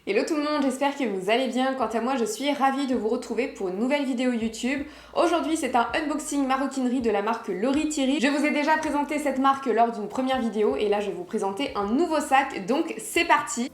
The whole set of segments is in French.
Hello tout le monde, j'espère que vous allez bien. Quant à moi, je suis ravie de vous retrouver pour une nouvelle vidéo YouTube. Aujourd'hui, c'est un unboxing maroquinerie de la marque Lori Thierry. Je vous ai déjà présenté cette marque lors d'une première vidéo et là, je vais vous présenter un nouveau sac. Donc, c'est parti!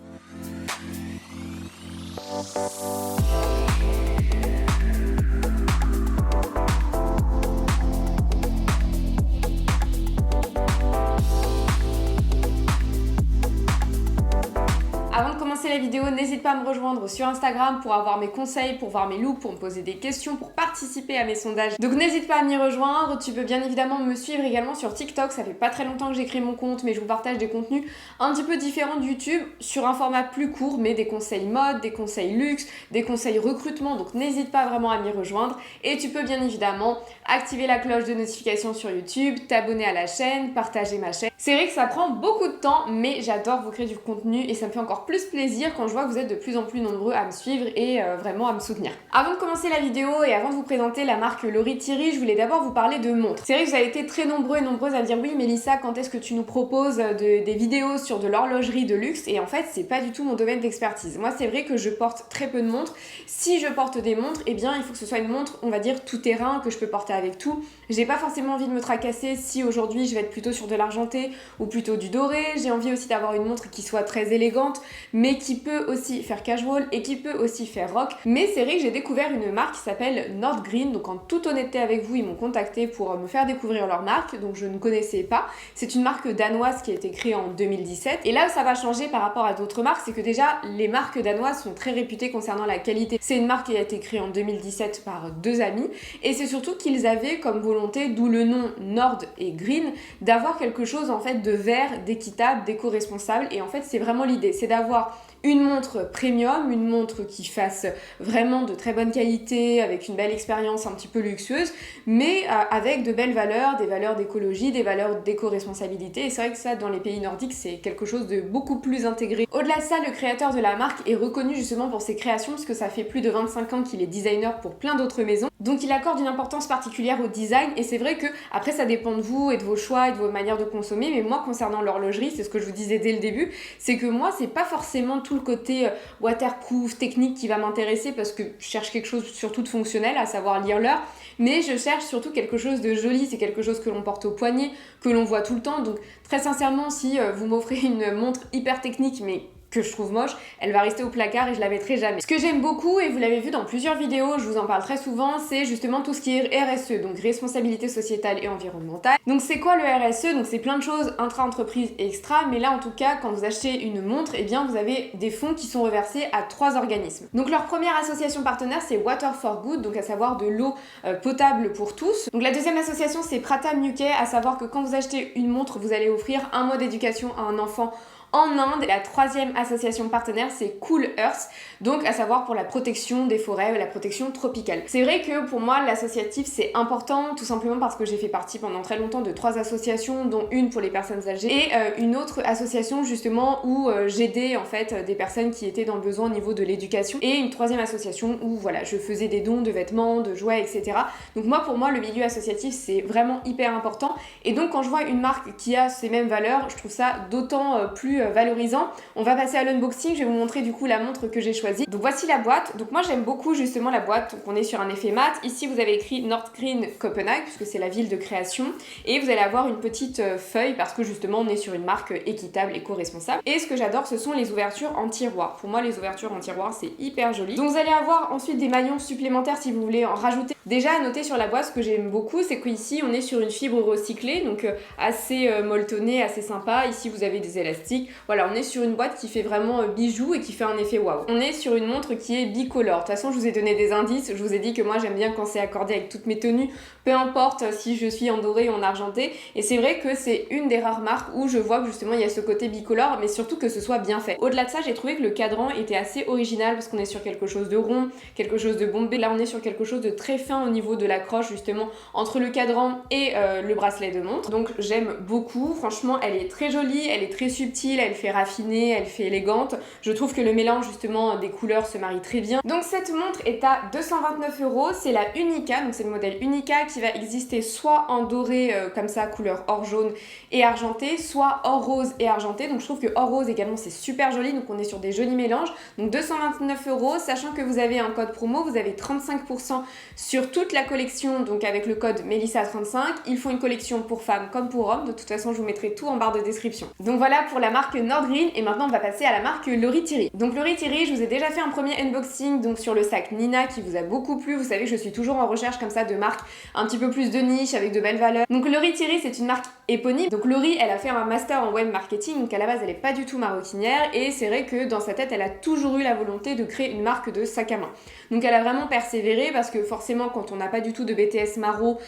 Avant de commencer la vidéo, n'hésite pas à me rejoindre sur Instagram pour avoir mes conseils, pour voir mes looks, pour me poser des questions, pour participer à mes sondages. Donc n'hésite pas à m'y rejoindre. Tu peux bien évidemment me suivre également sur TikTok. Ça fait pas très longtemps que j'ai créé mon compte, mais je vous partage des contenus un petit peu différents de YouTube sur un format plus court, mais des conseils mode, des conseils luxe, des conseils recrutement. Donc n'hésite pas vraiment à m'y rejoindre. Et tu peux bien évidemment activer la cloche de notification sur YouTube, t'abonner à la chaîne, partager ma chaîne. C'est vrai que ça prend beaucoup de temps, mais j'adore vous créer du contenu et ça me fait encore plus plaisir quand je vois que vous êtes de plus en plus nombreux à me suivre et vraiment à me soutenir. Avant de commencer la vidéo et avant de vous présenter la marque Lori Thierry, je voulais d'abord vous parler de montres. C'est vrai que vous avez été très nombreux et nombreuses à me dire oui Mélissa, quand est-ce que tu nous proposes des vidéos sur de l'horlogerie de luxe? Et en fait c'est pas du tout mon domaine d'expertise. Moi c'est vrai que je porte très peu de montres. Si je porte des montres, eh bien il faut que ce soit une montre, on va dire tout terrain, que je peux porter avec tout. J'ai pas forcément envie de me tracasser si aujourd'hui je vais être plutôt sur de l'argenté ou plutôt du doré. J'ai envie aussi d'avoir une montre qui soit très élégante mais qui peut aussi faire casual et qui peut aussi faire rock. Mais c'est vrai que j'ai découvert une marque qui s'appelle Nordgreen. Donc en toute honnêteté avec vous, ils m'ont contacté pour me faire découvrir leur marque, donc je ne connaissais pas. C'est une marque danoise qui a été créée en 2017. Et là où ça va changer par rapport à d'autres marques, c'est que déjà les marques danoises sont très réputées concernant la qualité. C'est une marque qui a été créée en 2017 par deux amis et c'est surtout qu'ils avaient comme volonté, d'où le nom Nord et Green, d'avoir quelque chose en fait de vert, d'équitable, d'éco-responsable. Et en fait c'est vraiment l'idée, c'est d'avoir une montre premium, une montre qui fasse vraiment de très bonne qualité, avec une belle expérience un petit peu luxueuse, mais avec de belles valeurs, des valeurs d'écologie, des valeurs d'éco-responsabilité. Et c'est vrai que ça, dans les pays nordiques, c'est quelque chose de beaucoup plus intégré. Au-delà de ça, le créateur de la marque est reconnu justement pour ses créations, puisque ça fait plus de 25 ans qu'il est designer pour plein d'autres maisons. Donc il accorde une importance particulière au design, et c'est vrai que après ça dépend de vous et de vos choix et de vos manières de consommer, mais moi concernant l'horlogerie, c'est ce que je vous disais dès le début, c'est que moi c'est pas forcément tout le côté waterproof, technique qui va m'intéresser parce que je cherche quelque chose surtout de fonctionnel, à savoir lire l'heure, mais je cherche surtout quelque chose de joli, c'est quelque chose que l'on porte au poignet, que l'on voit tout le temps. Donc très sincèrement, si vous m'offrez une montre hyper technique mais que je trouve moche, elle va rester au placard et je la mettrai jamais. Ce que j'aime beaucoup, et vous l'avez vu dans plusieurs vidéos, je vous en parle très souvent, c'est justement tout ce qui est RSE, donc responsabilité sociétale et environnementale. Donc c'est quoi le RSE? Donc c'est plein de choses intra-entreprise et extra, mais là en tout cas, quand vous achetez une montre, eh bien vous avez des fonds qui sont reversés à 3 organismes. Donc leur première association partenaire, c'est Water for Good, donc à savoir de l'eau potable pour tous. Donc la deuxième association, c'est Pratham UK, à savoir que quand vous achetez une montre, vous allez offrir un mois d'éducation à un enfant en Inde. La troisième association partenaire, c'est Cool Earth, donc à savoir pour la protection des forêts, la protection tropicale. C'est vrai que pour moi, l'associatif, c'est important, tout simplement parce que j'ai fait partie pendant très longtemps de 3 associations, dont une pour les personnes âgées, et une autre association justement où j'aidais en fait des personnes qui étaient dans le besoin au niveau de l'éducation, et une troisième association où voilà, je faisais des dons de vêtements, de jouets, etc. Donc moi, pour moi, le milieu associatif, c'est vraiment hyper important, et donc quand je vois une marque qui a ces mêmes valeurs, je trouve ça d'autant plus valorisant. On va passer à l'unboxing, je vais vous montrer du coup la montre que j'ai choisie. Donc voici la boîte. Donc moi j'aime beaucoup justement la boîte, donc on est sur un effet mat. Ici vous avez écrit Nordgreen Copenhague puisque c'est la ville de création, et vous allez avoir une petite feuille parce que justement on est sur une marque équitable, éco-responsable. Et ce que j'adore, ce sont les ouvertures en tiroir. Pour moi les ouvertures en tiroir c'est hyper joli. Donc vous allez avoir ensuite des maillons supplémentaires si vous voulez en rajouter. Déjà à noter sur la boîte, ce que j'aime beaucoup, c'est qu'ici on est sur une fibre recyclée, donc assez molletonnée, assez sympa. Ici vous avez des élastiques. Voilà, on est sur une boîte qui fait vraiment bijou et qui fait un effet waouh. On est sur une montre qui est bicolore. De toute façon, je vous ai donné des indices. Je vous ai dit que moi, j'aime bien quand c'est accordé avec toutes mes tenues, peu importe si je suis en doré ou en argenté. Et c'est vrai que c'est une des rares marques où je vois que justement, il y a ce côté bicolore, mais surtout que ce soit bien fait. Au-delà de ça, j'ai trouvé que le cadran était assez original parce qu'on est sur quelque chose de rond, quelque chose de bombé. Là, on est sur quelque chose de très fin fin au niveau de l'accroche justement entre le cadran et le bracelet de montre. Donc j'aime beaucoup, franchement elle est très jolie, elle est très subtile, elle fait raffinée, elle fait élégante. Je trouve que le mélange justement des couleurs se marie très bien. Donc cette montre est à 229 €, c'est la Unica, donc c'est le modèle Unica qui va exister soit en doré comme ça couleur or jaune et argenté, soit or rose et argenté. Donc je trouve que or rose également c'est super joli, donc on est sur des jolis mélanges. Donc 229 €, sachant que vous avez un code promo, vous avez 35% sur toute la collection, donc avec le code Melissa35. Ils font une collection pour femmes comme pour hommes, de toute façon je vous mettrai tout en barre de description. Donc voilà pour la marque Nordgreen, et maintenant on va passer à la marque Lori Thierry. Donc Lori Thierry, je vous ai déjà fait un premier unboxing donc sur le sac Nina qui vous a beaucoup plu. Vous savez que je suis toujours en recherche comme ça de marques un petit peu plus de niche avec de belles valeurs. Donc Lori Thierry c'est une marque éponyme. Donc Lori elle a fait un master en web marketing, donc à la base elle est pas du tout maroquinière, et c'est vrai que dans sa tête elle a toujours eu la volonté de créer une marque de sac à main. Donc elle a vraiment persévéré parce que forcément quand on n'a pas du tout de BTS Maro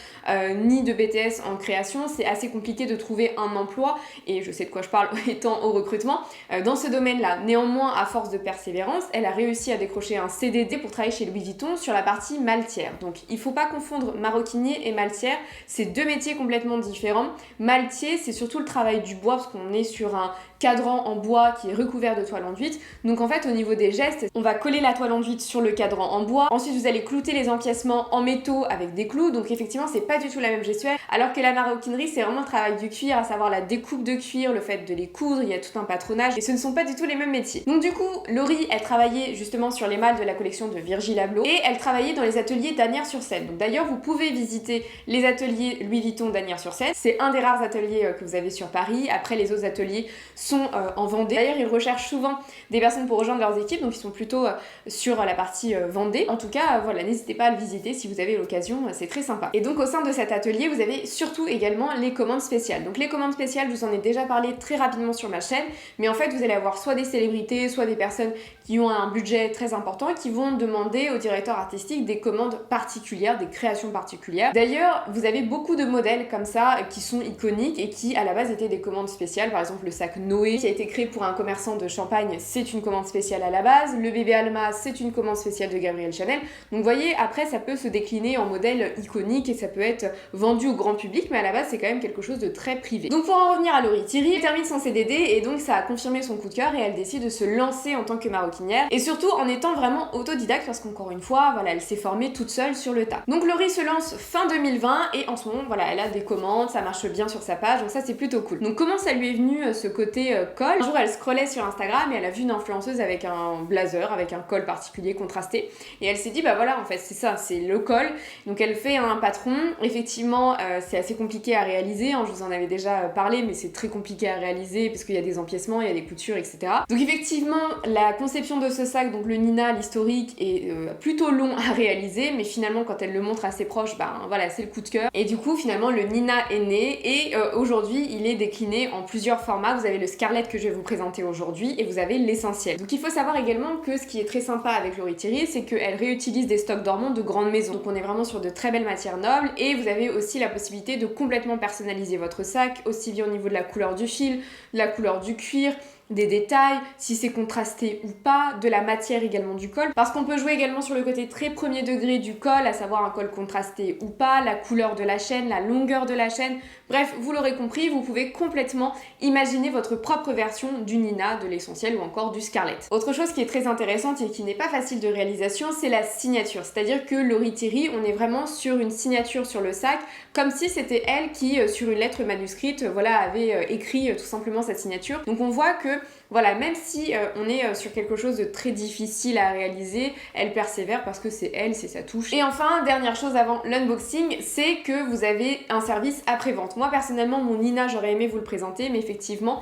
ni de BTS en création, c'est assez compliqué de trouver un emploi, et je sais de quoi je parle étant au recrutement dans ce domaine-là. Néanmoins, à force de persévérance, elle a réussi à décrocher un CDD pour travailler chez Louis Vuitton sur la partie maltière. Donc il faut pas confondre maroquinier et maltière, c'est deux métiers complètement différents. Maltier, c'est surtout le travail du bois parce qu'on est sur un cadran en bois qui est recouvert de toile enduite. Donc en fait au niveau des gestes, on va coller la toile enduite sur le cadran en bois. Ensuite vous allez clouter les empiècements en métaux avec des clous. Donc effectivement c'est pas du tout la même gestuelle. Alors que la maroquinerie c'est vraiment le travail du cuir, à savoir la découpe de cuir, le fait de les coudre, il y a tout un patronage et ce ne sont pas du tout les mêmes métiers. Donc du coup Lori elle travaillait justement sur les malles de la collection de Virgil Abloh et elle travaillait dans les ateliers d'Asnières-sur-Seine. Donc d'ailleurs vous pouvez visiter les ateliers Louis Vuitton d'Asnières-sur-Seine. C'est un des rares ateliers que vous avez sur Paris. Après les autres ateliers sont en Vendée. D'ailleurs ils recherchent souvent des personnes pour rejoindre leurs équipes, donc ils sont plutôt sur la partie Vendée. En tout cas voilà, n'hésitez pas à le visiter si vous avez l'occasion, c'est très sympa. Et donc au sein de cet atelier vous avez surtout également les commandes spéciales. Donc les commandes spéciales, je vous en ai déjà parlé très rapidement sur ma chaîne, mais en fait vous allez avoir soit des célébrités, soit des personnes qui ont un budget très important qui vont demander au directeur artistique des commandes particulières, des créations particulières. D'ailleurs vous avez beaucoup de modèles comme ça qui sont iconiques et qui à la base étaient des commandes spéciales. Par exemple le sac Noé qui a été créé pour un commerçant de Champagne, c'est une commande spéciale à la base. Le bébé Alma, c'est une commande spéciale de Gabrielle Chanel. Donc vous voyez, après ça peut se décliner en modèle iconique et ça peut être vendu au grand public, mais à la base c'est quand même quelque chose de très privé. Donc pour en revenir à Lori Thierry, elle termine son CDD et donc ça a confirmé son coup de cœur et elle décide de se lancer en tant que maroquinière, et surtout en étant vraiment autodidacte parce qu'encore une fois voilà, elle s'est formée toute seule sur le tas. Donc Lori se lance fin 2020 et en ce moment voilà, elle a des commandes, ça marche bien sur sa page, donc ça c'est plutôt cool. Donc comment ça lui est venu ce côté col? Un jour elle scrollait sur Instagram et elle a vu une influenceuse avec un blazer, avec un col particulier contrasté, et elle s'est dit bah voilà en fait c'est ça, c'est le col. Donc elle fait un patron, effectivement c'est assez compliqué à réaliser, hein, je vous en avais déjà parlé, mais c'est très compliqué à réaliser parce qu'il y a des empiècements, il y a des coutures, etc. Donc effectivement la conception de ce sac, donc le Nina, l'historique, est plutôt long à réaliser, mais finalement quand elle le montre à ses proches, ben voilà c'est le coup de cœur, et du coup finalement le Nina est né, et aujourd'hui il est décliné en plusieurs formats. Vous avez le Scarlet que je vais vous présenter aujourd'hui et vous avez l'essentiel. Donc il faut savoir également que ce qui est très sympa avec Lori Thierry, c'est qu'elle réutilise des stocks dormants de grandes maisons. Donc on est vraiment sur de très belles matières nobles, et vous avez aussi la possibilité de complètement personnaliser votre sac, aussi bien au niveau de la couleur du fil, de la couleur du cuir, des détails, si c'est contrasté ou pas, de la matière également du col, parce qu'on peut jouer également sur le côté très premier degré du col, à savoir un col contrasté ou pas, la couleur de la chaîne, la longueur de la chaîne. Bref, vous l'aurez compris, vous pouvez complètement imaginer votre propre version du Nina, de l'essentiel ou encore du Scarlet. Autre chose qui est très intéressante et qui n'est pas facile de réalisation, c'est la signature. C'est-à-dire que Lori Thierry, on est vraiment sur une signature sur le sac, comme si c'était elle qui, sur une lettre manuscrite, voilà, avait écrit tout simplement sa signature. Donc on voit que voilà, même si on est sur quelque chose de très difficile à réaliser, elle persévère parce que c'est elle, c'est sa touche. Et enfin, dernière chose avant l'unboxing, c'est que vous avez un service après-vente. Moi personnellement, mon Nina, j'aurais aimé vous le présenter, mais effectivement,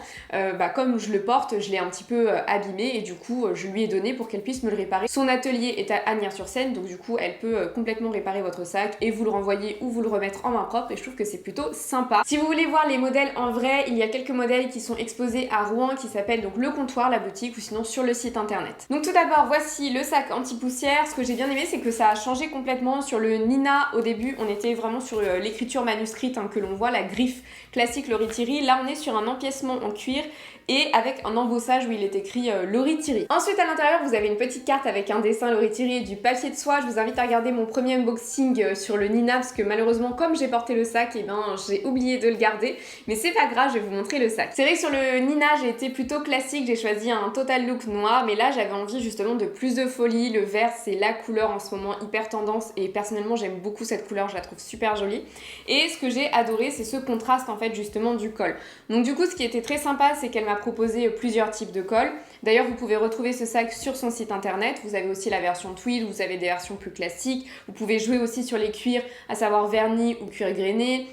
comme je le porte, je l'ai un petit peu abîmé, et du coup, je lui ai donné pour qu'elle puisse me le réparer. Son atelier est à Asnières-sur-Seine, donc du coup, elle peut complètement réparer votre sac et vous le renvoyer ou vous le remettre en main propre, et je trouve que c'est plutôt sympa. Si vous voulez voir les modèles en vrai, il y a quelques modèles qui sont exposés à Rouen qui s'appellent donc Le Comptoir, la boutique, ou sinon sur le site internet. Donc tout d'abord, voici le sac anti-poussière. Ce que j'ai bien aimé, c'est que ça a changé complètement. Sur le Nina, au début, on était vraiment sur l'écriture manuscrite que l'on voit, la griffe classique Lori Thierry. Là, on est sur un empiècement en cuir et avec un embossage où il est écrit Laurie Thierry. Ensuite à l'intérieur vous avez une petite carte avec un dessin Laurie Thierry et du papier de soie. Je vous invite à regarder mon premier unboxing sur le Nina parce que malheureusement comme j'ai porté le sac, et ben j'ai oublié de le garder, mais c'est pas grave, je vais vous montrer le sac. C'est vrai que sur le Nina j'ai été plutôt classique, j'ai choisi un total look noir, mais là j'avais envie justement de plus de folie. Le vert c'est la couleur en ce moment hyper tendance et personnellement j'aime beaucoup cette couleur, je la trouve super jolie. Et ce que j'ai adoré c'est ce contraste en fait justement du col. Donc du coup ce qui était très sympa c'est qu'elle m'a proposé plusieurs types de cols. D'ailleurs vous pouvez retrouver ce sac sur son site internet, vous avez aussi la version tweed, vous avez des versions plus classiques, vous pouvez jouer aussi sur les cuirs, à savoir vernis ou cuir grainé,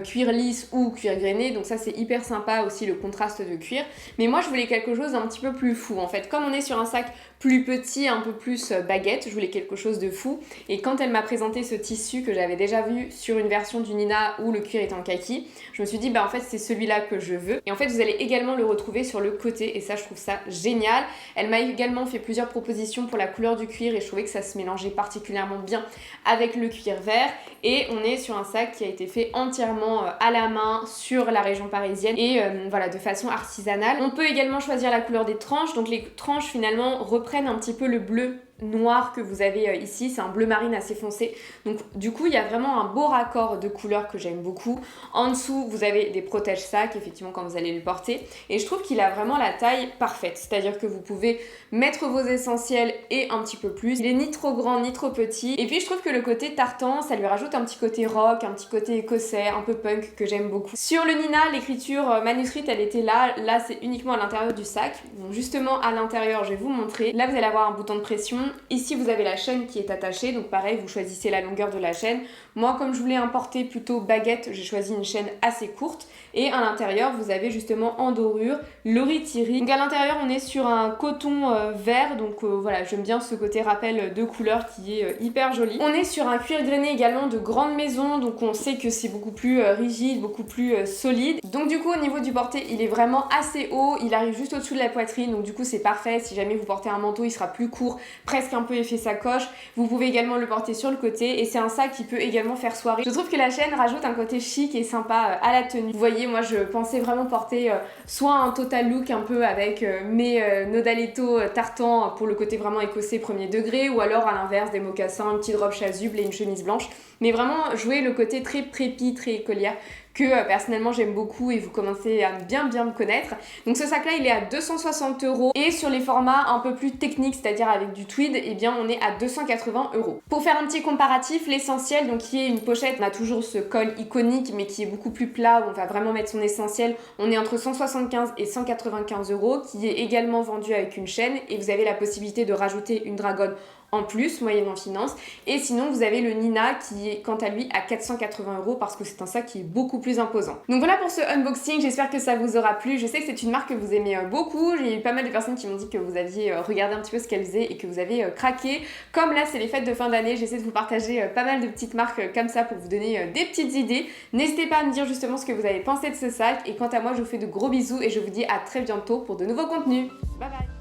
cuir lisse ou cuir grainé, donc ça c'est hyper sympa aussi le contraste de cuir. Mais moi je voulais quelque chose d'un petit peu plus fou en fait, comme on est sur un sac plus petit, un peu plus baguette, je voulais quelque chose de fou. Et quand elle m'a présenté ce tissu que j'avais déjà vu sur une version du Nina où le cuir est en kaki, je me suis dit bah en fait c'est celui-là que je veux. Et en fait vous allez également le retrouver sur le côté et ça je trouve ça génial. Elle m'a également fait plusieurs propositions pour la couleur du cuir et je trouvais que ça se mélangeait particulièrement bien avec le cuir vert. Et on est sur un sac qui a été fait entièrement à la main sur la région parisienne et voilà de façon artisanale. On peut également choisir la couleur des tranches, donc les tranches finalement reprennent un petit peu le bleu noir que vous avez ici, c'est un bleu marine assez foncé, donc du coup il y a vraiment un beau raccord de couleurs que j'aime beaucoup. En dessous vous avez des protège-sacs effectivement quand vous allez le porter et je trouve qu'il a vraiment la taille parfaite, c'est-à-dire que vous pouvez mettre vos essentiels et un petit peu plus, il est ni trop grand ni trop petit et puis je trouve que le côté tartan ça lui rajoute un petit côté rock, un petit côté écossais, un peu punk que j'aime beaucoup. Sur le Nina l'écriture manuscrite elle était là c'est uniquement à l'intérieur du sac, donc justement à l'intérieur je vais vous montrer, là vous allez avoir un bouton de pression. Ici vous avez la chaîne qui est attachée, donc pareil vous choisissez la longueur de la chaîne. Moi comme je voulais un porté plutôt baguette, j'ai choisi une chaîne assez courte. Et à l'intérieur vous avez justement en dorure Laurie Thierry. Donc à l'intérieur on est sur un coton vert, donc voilà j'aime bien ce côté rappel de couleur qui est hyper joli. On est sur un cuir grainé également de grande maison, donc on sait que c'est beaucoup plus rigide, beaucoup plus solide. Donc du coup au niveau du porté il est vraiment assez haut, il arrive juste au-dessus de la poitrine, donc du coup c'est parfait. Si jamais vous portez un manteau il sera plus court, presque un peu effet sacoche. Vous pouvez également le porter sur le côté et c'est un sac qui peut également faire soirée. Je trouve que la chaîne rajoute un côté chic et sympa à la tenue. Vous voyez, moi je pensais vraiment porter soit un total look un peu avec mes Nodaletto tartan pour le côté vraiment écossais premier degré, ou alors à l'inverse des mocassins, une petite robe chasuble et une chemise blanche. Mais vraiment jouer le côté très prépi, très écolière que personnellement j'aime beaucoup et vous commencez à bien me connaître. Donc ce sac là il est à 260 € et sur les formats un peu plus techniques, c'est-à-dire avec du tweed, et bien on est à 280 €. Pour faire un petit comparatif, l'essentiel, donc qui est une pochette, on a toujours ce col iconique mais qui est beaucoup plus plat où on va vraiment mettre son essentiel, on est entre 175 et 195 €, qui est également vendu avec une chaîne et vous avez la possibilité de rajouter une dragonne en plus, moyennant finance. Et sinon, vous avez le Nina qui est quant à lui à 480 € parce que c'est un sac qui est beaucoup plus imposant. Donc voilà pour ce unboxing, j'espère que ça vous aura plu. Je sais que c'est une marque que vous aimez beaucoup. J'ai eu pas mal de personnes qui m'ont dit que vous aviez regardé un petit peu ce qu'elle faisait et que vous avez craqué. Comme là, c'est les fêtes de fin d'année, j'essaie de vous partager pas mal de petites marques comme ça pour vous donner des petites idées. N'hésitez pas à me dire justement ce que vous avez pensé de ce sac. Et quant à moi, je vous fais de gros bisous et je vous dis à très bientôt pour de nouveaux contenus. Bye bye!